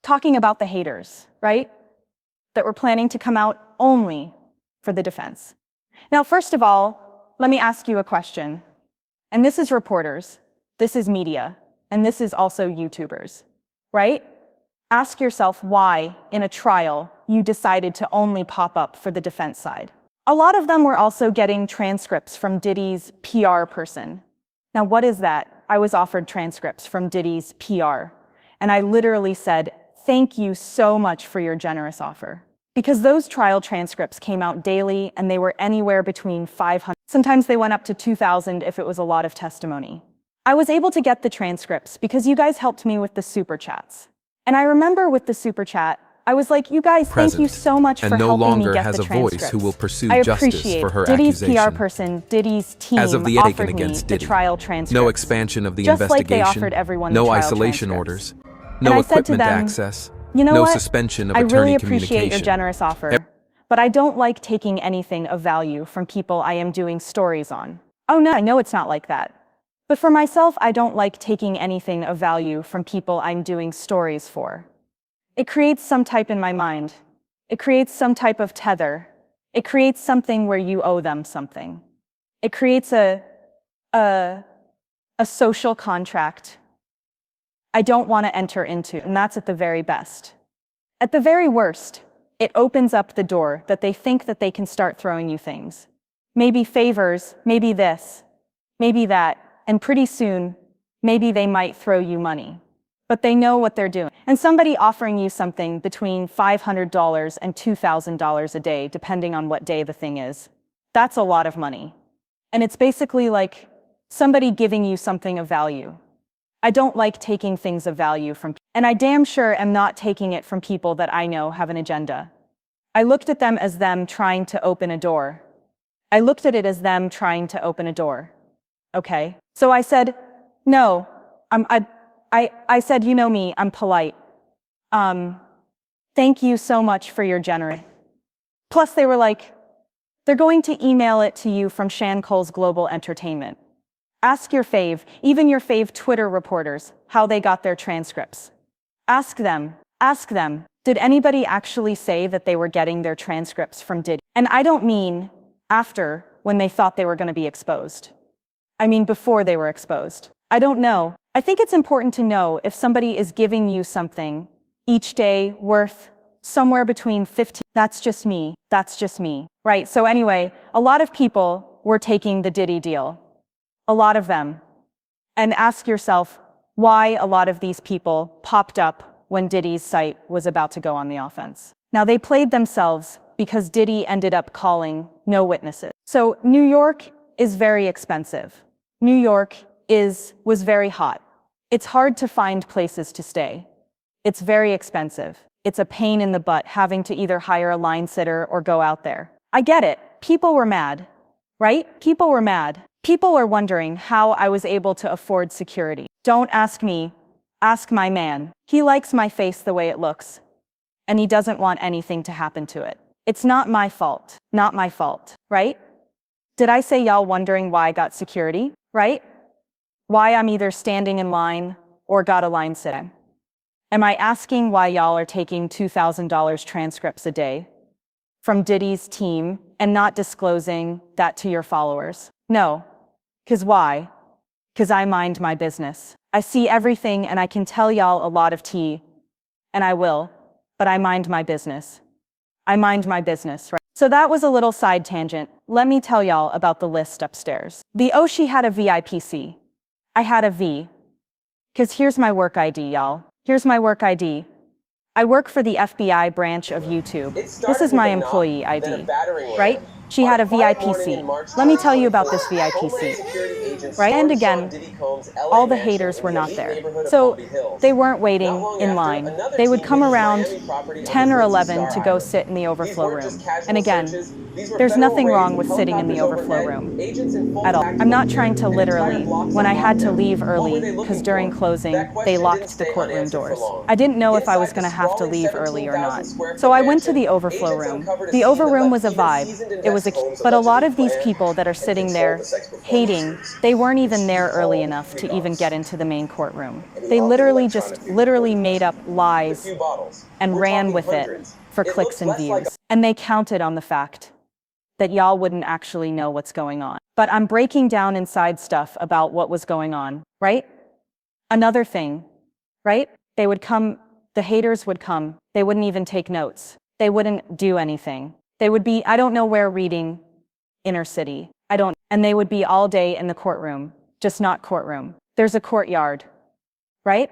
talking about the haters, right? That were planning to come out only for the defense. Now, first of all, let me ask you a question. And this is reporters, this is media, and this is also YouTubers, right? Ask yourself why, in a trial, you decided to only pop up for the defense side. A lot of them were also getting transcripts from Diddy's PR person. Now, what is that? I was offered transcripts from Diddy's PR, and I literally said, "Thank you so much for your generous offer." Because those trial transcripts came out daily, and they were anywhere between 500, sometimes they went up to 2,000 if it was a lot of testimony. I was able to get the transcripts because you guys helped me with the super chats. And I remember with the super chat, I was like, you guys, thank you so much for helping me get the transcripts. Who will pursue I justice appreciate for her Diddy's accusation. PR person, Diddy's team As of the offered me against the Diddy. trial transcripts. No expansion of the just investigation, like they offered everyone the no trial isolation transcripts. orders, And no I said to equipment them, access, you know no what? suspension of I attorney really appreciate your communication. generous offer, but I don't like taking anything of value from people I am doing stories on. Oh no, I know it's not like that. But for myself, I don't like taking anything of value from people I'm doing stories for. It creates some type in my mind. It creates some type of tether. It creates something where you owe them something. It creates a social contract I don't want to enter into, and that's at the very best. At the very worst, it opens up the door that they think that they can start throwing you things. Maybe favors, maybe this, maybe that, and pretty soon, maybe they might throw you money. But they know what they're doing. And somebody offering you something between $500 and $2,000 a day, depending on what day the thing is, that's a lot of money. And it's basically like somebody giving you something of value. I don't like taking things of value from people, and I damn sure am not taking it from people that I know have an agenda. I looked at them as them trying to open a door. I looked at it as them trying to open a door. Okay? So I said, no, I said, you know me, I'm polite. Thank you so much for your generous. Plus they were like, they're going to email it to you from Shan Cole's Global Entertainment. Ask your fave, even your fave Twitter reporters, how they got their transcripts. Ask them, did anybody actually say that they were getting their transcripts from Diddy? And I don't mean after, when they thought they were going to be exposed. I mean before they were exposed. I don't know. I think it's important to know if somebody is giving you something each day worth somewhere between 15. That's just me. Right? So anyway, a lot of people were taking the Diddy deal. A lot of them. And ask yourself why a lot of these people popped up when Diddy's site was about to go on the offense. Now they played themselves because Diddy ended up calling no witnesses. So New York is very expensive. New York was very hot. It's hard to find places to stay. It's very expensive. It's a pain in the butt having to either hire a line sitter or go out there. I get it. People were mad, right? People were mad. People were wondering how I was able to afford security. Don't ask me. Ask my man. He likes my face the way it looks, and he doesn't want anything to happen to it. It's not my fault. Not my fault, right? Did I say y'all wondering why I got security, right? Why I'm either standing in line or got a line sitter? Am I asking why y'all are taking $2,000 transcripts a day from Diddy's team and not disclosing that to your followers? No. 'Cause why? 'Cause I mind my business. I see everything and I can tell y'all a lot of tea, and I will, but I mind my business. I mind my business, right? So that was a little side tangent. Let me tell y'all about the list upstairs. The Oshi had a VIPC. I had a V. 'Cause here's my work ID, y'all. Here's my work ID. I work for the FBI branch of YouTube. This is my employee ID, right? She had a VIPC. Let me tell you about this VIPC, right? And again, all the haters were not there. So they weren't waiting in line. They would come around 10 or 11 to go sit in the overflow room. And again, there's nothing wrong with sitting in the overflow room at all. I'm not trying to literally, when I had to leave early, because during closing, they locked the courtroom doors. I didn't know if I was going to have to leave early or not. So I went to the overflow room. The over room was a vibe. It was but a lot of these people that are sitting there hating, They weren't even there early enough to even get into the main courtroom. They literally made up lies and ran with it for clicks and views. And they counted on the fact that y'all wouldn't actually know what's going on. But I'm breaking down inside stuff about what was going on, right? Another thing, right? They would come, the haters would come, they wouldn't even take notes. They wouldn't do anything. They would be, I don't know where, reading inner city. And they would be all day in the courtroom, just not courtroom. There's a courtyard, right?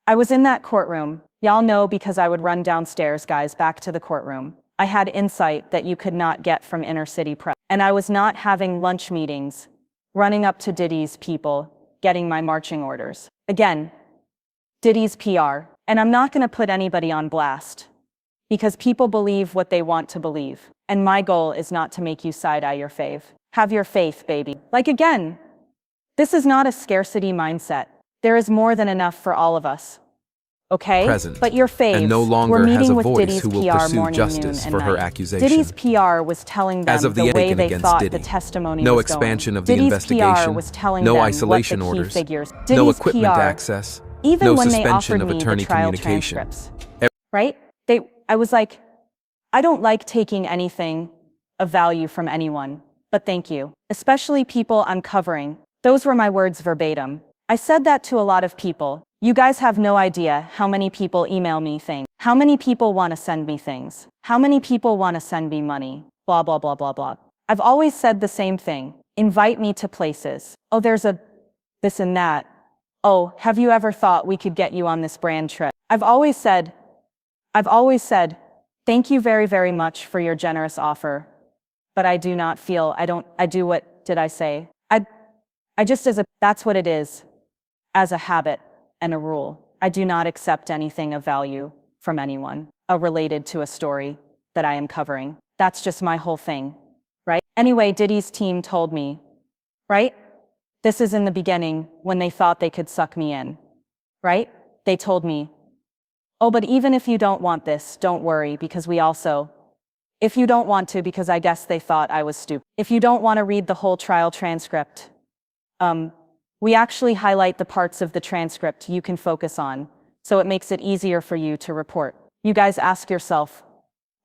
I was in that courtroom. Y'all know because I would run downstairs, guys, back to the courtroom. I had insight that you could not get from inner city press. And I was not having lunch meetings, running up to Diddy's people, getting my marching orders. Again, Diddy's PR. And I'm not going to put anybody on blast because people believe what they want to believe. And my goal is not to make you side-eye your fave. Have your faith, baby. Like, again, this is not a scarcity mindset. There is more than enough for all of us. Okay? Present, but your faves and no longer were has meeting a with voice Diddy's who will PR pursue morning, justice noon, for and her night. accusation. Diddy's PR was telling them As of the way ending they against thought Diddy, the testimony no was expansion going. of the Diddy's investigation, PR was telling no them isolation what the key orders, figures. no Diddy's equipment PR, access, even no when they suspension offered of me the attorney trial communication. transcripts, right? I was like, I don't like taking anything of value from anyone, but thank you. Especially people I'm covering. Those were my words verbatim. I said that to a lot of people. You guys have no idea how many people email me things. How many people want to send me things. How many people want to send me money. Blah, blah, blah, blah, blah. I've always said the same thing. Invite me to places. Oh, there's a this and that. Oh, have you ever thought we could get you on this brand trip? I've always said, thank you very, very much for your generous offer. But I do not feel, what did I say? That's what it is, as a habit and a rule. I do not accept anything of value from anyone related to a story that I am covering. That's just my whole thing, right? Anyway, Diddy's team told me, right? This is in the beginning when they thought they could suck me in, right? They told me, oh, but even if you don't want this, don't worry, because if you don't want to, because I guess they thought I was stupid. If you don't want to read the whole trial transcript, we actually highlight the parts of the transcript you can focus on, so it makes it easier for you to report. You guys ask yourself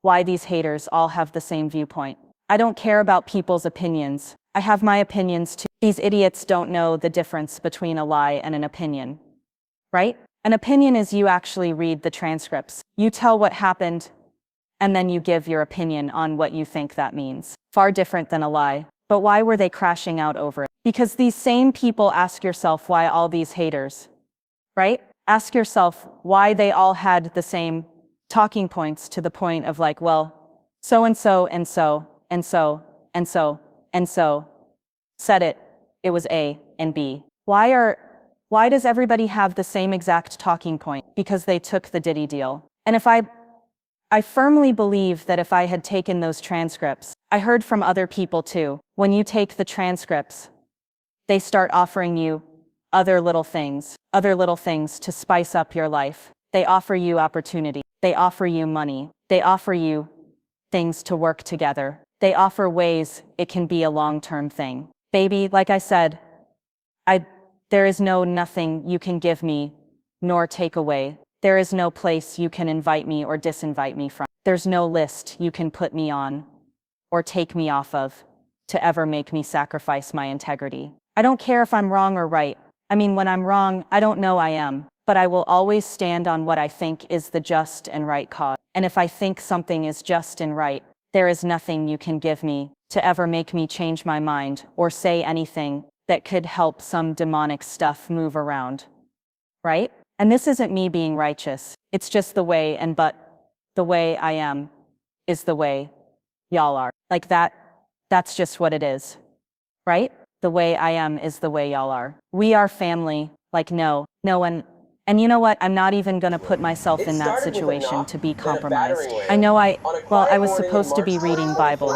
why these haters all have the same viewpoint. I don't care about people's opinions. I have my opinions too. These idiots don't know the difference between a lie and an opinion, right? An opinion is you actually read the transcripts. You tell what happened, and then you give your opinion on what you think that means. Far different than a lie. But why were they crashing out over it? Because these same people, ask yourself why all these haters, right? Ask yourself why they all had the same talking points to the point of like, well, so-and-so and so and so and so and so said it. It was A and B. Why does everybody have the same exact talking point? Because they took the Diddy deal. And I firmly believe that if I had taken those transcripts, I heard from other people too, when you take the transcripts, they start offering you other little things to spice up your life. They offer you opportunity. They offer you money. They offer you things to work together. They offer ways it can be a long-term thing. Baby, like I said, there is nothing you can give me nor take away. There is no place you can invite me or disinvite me from. There's no list you can put me on or take me off of to ever make me sacrifice my integrity. I don't care if I'm wrong or right. I mean, when I'm wrong, I don't know I am, but I will always stand on what I think is the just and right cause. And if I think something is just and right, there is nothing you can give me to ever make me change my mind or say anything that could help some demonic stuff move around, right? And this isn't me being righteous. It's just the way the way I am is the way y'all are. Like that's just what it is, right? The way I am is the way y'all are. We are family, like no one, And you know what? I'm not even gonna put myself in that situation to be compromised. I know well, I was supposed to be reading Bible,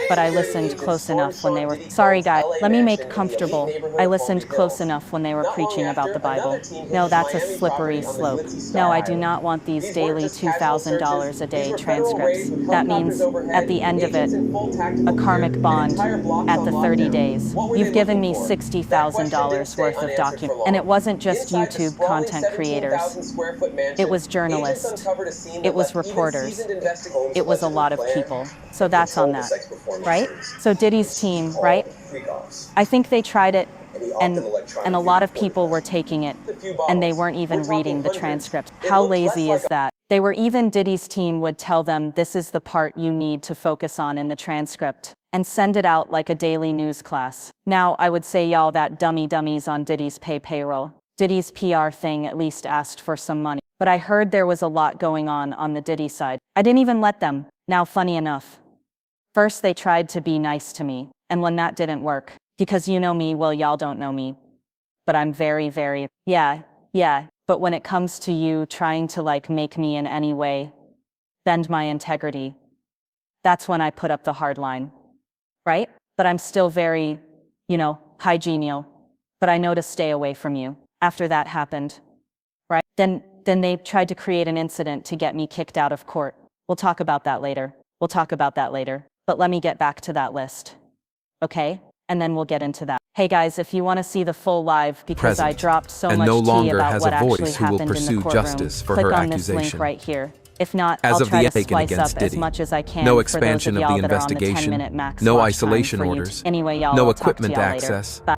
but I listened close enough when they were, sorry guys, let me make comfortable. I listened close enough when they were preaching about the Bible. No, that's a slippery slope. No, I do not want these daily $2,000 a day transcripts. That means, at the end of it, a karmic bond at the 30 days. You've given me $60,000 worth of documents. And it wasn't just YouTube content creators. It was journalists. It was reporters. It was a lot of people. So that's on that, right? So Diddy's team, right? I think they tried it, and a lot of people were taking it, and they weren't even reading the transcript. How lazy is that? They were even Diddy's team would tell them this is the part you need to focus on in the transcript, and send it out like a daily news class. Now, I would say y'all that dummies on Diddy's payroll. Diddy's PR thing at least asked for some money. But I heard there was a lot going on the Diddy side. I didn't even let them. Now, funny enough. First, they tried to be nice to me, and when that didn't work, because you know me, well, y'all don't know me, but I'm very, yeah, but when it comes to you trying to like make me in any way bend my integrity, that's when I put up the hard line, right? But I'm still very, hygienial, but I know to stay away from you. After that happened, right? Then they tried to create an incident to get me kicked out of court. We'll talk about that later. But let me get back to that list, okay? And then we'll get into that. Hey guys, if you want to see the full live, because I dropped so much tea about what actually happened in the courtroom, click on this link right here. If not, I'll try to spice up as much as I can no for expansion those of of the y'all that are on the investigation, 10-minute max no watch isolation time for orders, anyway, y'all, no I'll talk to equipment y'all later. access. Bye.